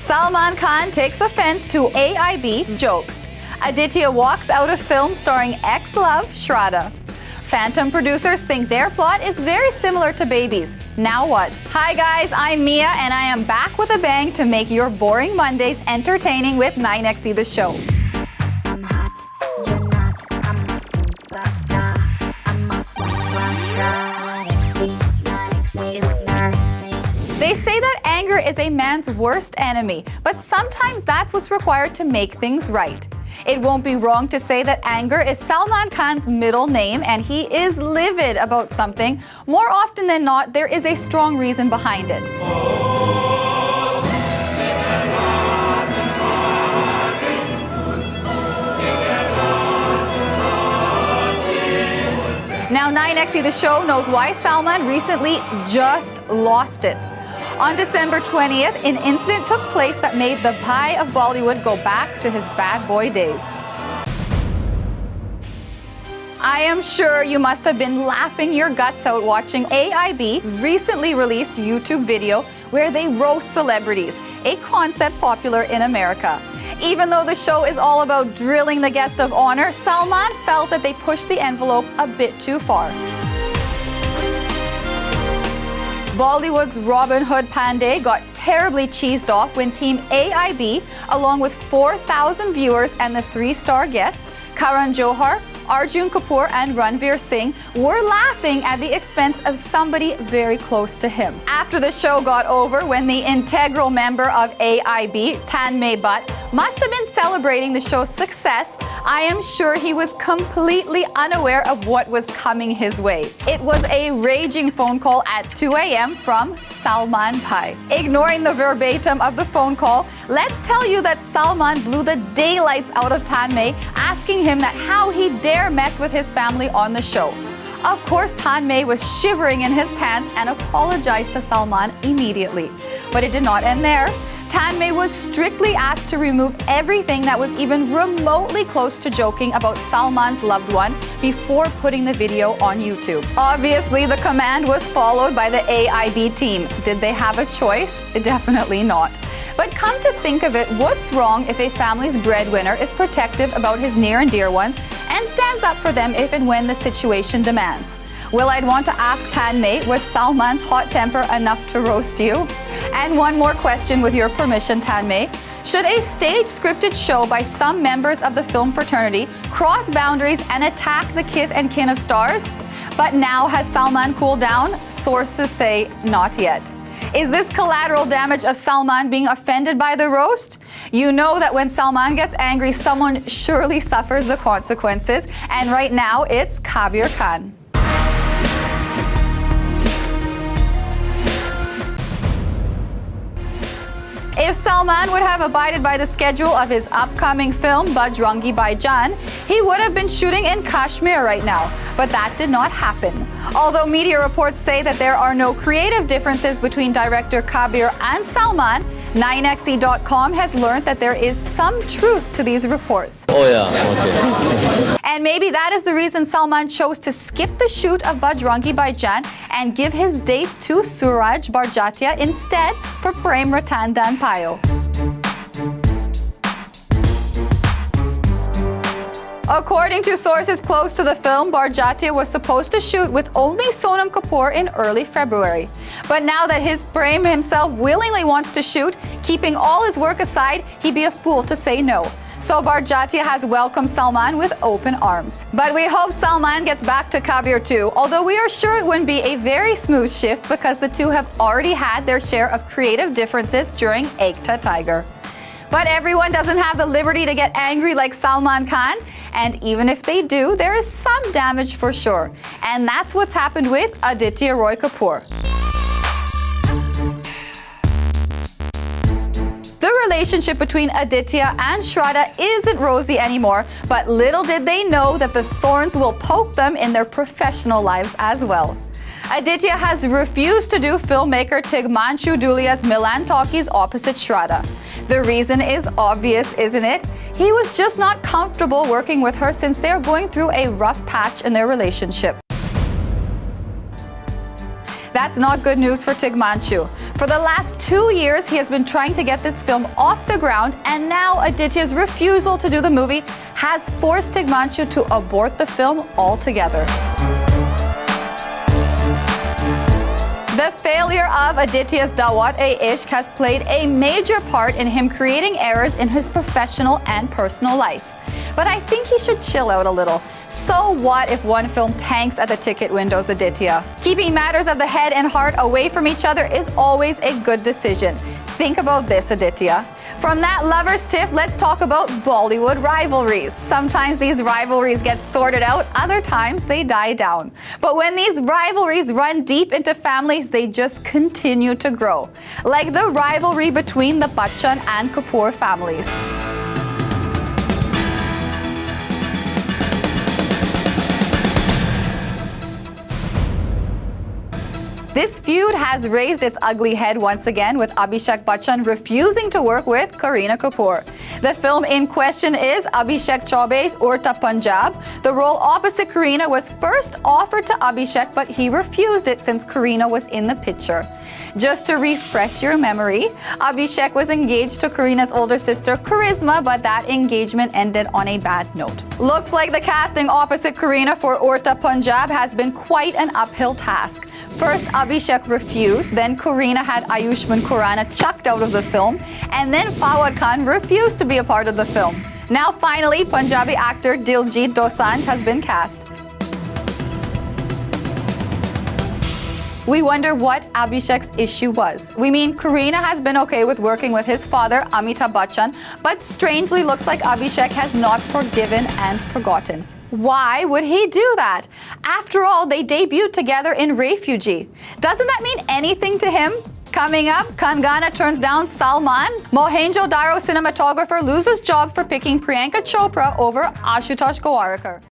Salman Khan takes offense to AIB'S jokes. Aditya walks out of film starring ex-love Shraddha. Phantom producers think their plot is very similar to Baby's. Now what? Hi guys, I'm Mia and I am back with a bang to make your boring Mondays entertaining with 9XE The Show. I'm hot, you're not, I'm a superstar, I'm a superstar. 9XE. They say that anger is a man's worst enemy, but sometimes that's what's required to make things right. It won't be wrong to say that anger is Salman Khan's middle name and he is livid about something. More often than not, there is a strong reason behind it. Now 9XE The Show knows why Salman recently just lost it. On December 20th, an incident took place that made the Bhat of Bollywood go back to his bad boy days. I am sure you must have been laughing your guts out watching AIB'S recently released YouTube video where they roast celebrities, a concept popular in America. Even though the show is all about drilling the guest of honor, Salman felt that they pushed the envelope a bit too far. Bollywood's Robin Hood Pandey got terribly cheesed off when Team AIB, along with 4,000 viewers and the 3-star guests, Karan Johar, Arjun Kapoor and Ranveer Singh, were laughing at the expense of somebody very close to him. After the show got over, when the integral member of AIB, Tanmay Bhat, must have been celebrating the show's success, I am sure he was completely unaware of what was coming his way. It was a raging phone call at 2 a.m. from Salman Bhai. Ignoring the verbatim of the phone call, let's tell you that Salman blew the daylights out of Tanmay, asking him that how he dare mess with his family on the show. Of course, Tanmay was shivering in his pants and apologized to Salman immediately. But it did not end there. Tanmay was strictly asked to remove everything that was even remotely close to joking about Salman's loved one before putting the video on YouTube. Obviously, the command was followed by the AIB team. Did they have a choice? Definitely not. But come to think of it, what's wrong if a family's breadwinner is protective about his near and dear ones and stands up for them if and when the situation demands? Well, I'd want to ask Tanmay, was Salman's hot temper enough to roast you? And one more question with your permission, Tanmay. Should a stage scripted show by some members of the film fraternity cross boundaries and attack the kith and kin of stars? But now has Salman cooled down? Sources say not yet. Is this collateral damage of Salman being offended by the roast? You know that when Salman gets angry, someone surely suffers the consequences. And right now, it's Kabir Khan. If Salman would have abided by the schedule of his upcoming film Bajrangi Bhaijaan, he would have been shooting in Kashmir right now. But that did not happen. Although media reports say that there are no creative differences between director Kabir and Salman, 9xe.com has learned that there is some truth to these reports. Oh yeah, okay. And maybe that is the reason Salman chose to skip the shoot of Bajrangi Bhaijaan and give his dates to Suraj Barjatia instead for Prem Ratan Dan Payo. According to sources close to the film, Barjatia was supposed to shoot with only Sonam Kapoor in early February. But now that his Prem himself willingly wants to shoot, keeping all his work aside, he'd be a fool to say no. So Barjatia has welcomed Salman with open arms. But we hope Salman gets back to Kabir too, although we are sure it wouldn't be a very smooth shift because the two have already had their share of creative differences during Ekta Tiger. But everyone doesn't have the liberty to get angry like Salman Khan, and even if they do, there is some damage for sure. And that's what's happened with Aditya Roy Kapoor. The relationship between Aditya and Shraddha isn't rosy anymore, but little did they know that the thorns will poke them in their professional lives as well. Aditya has refused to do filmmaker Tigmanshu Dhulia's Milan talkies opposite Shraddha. The reason is obvious, isn't it? He was just not comfortable working with her since they're going through a rough patch in their relationship. That's not good news for Tigmanchu. For the last 2 years, he has been trying to get this film off the ground, and now Aditya's refusal to do the movie has forced Tigmanchu to abort the film altogether. The failure of Aditya's Dawat-e-Ishq has played a major part in him creating errors in his professional and personal life. But I think he should chill out a little. So what if one film tanks at the ticket windows, Aditya? Keeping matters of the head and heart away from each other is always a good decision. Think about this, Aditya. From that lover's tiff, let's talk about Bollywood rivalries. Sometimes these rivalries get sorted out, other times they die down. But when these rivalries run deep into families, they just continue to grow. Like the rivalry between the Bachchan and Kapoor families. This feud has raised its ugly head once again, with Abhishek Bachchan refusing to work with Kareena Kapoor. The film in question is Abhishek Chaube's Urta Punjab. The role opposite Kareena was first offered to Abhishek, but he refused it since Kareena was in the picture. Just to refresh your memory, Abhishek was engaged to Kareena's older sister Charisma, but that engagement ended on a bad note. Looks like the casting opposite Kareena for Urta Punjab has been quite an uphill task. First, Abhishek refused, then Kareena had Ayushmann Khurrana chucked out of the film, and then Fawad Khan refused to be a part of the film. Now finally, Punjabi actor Diljit Dosanjh has been cast. We wonder what Abhishek's issue was. We mean Kareena has been okay with working with his father, Amitabh Bachchan, but strangely looks like Abhishek has not forgiven and forgotten. Why would he do that? After all, they debuted together in Refugee. Doesn't that mean anything to him? Coming up, Kangana turns down Salman. Mohenjo-Daro cinematographer loses job for picking Priyanka Chopra over Ashutosh Gowarkar.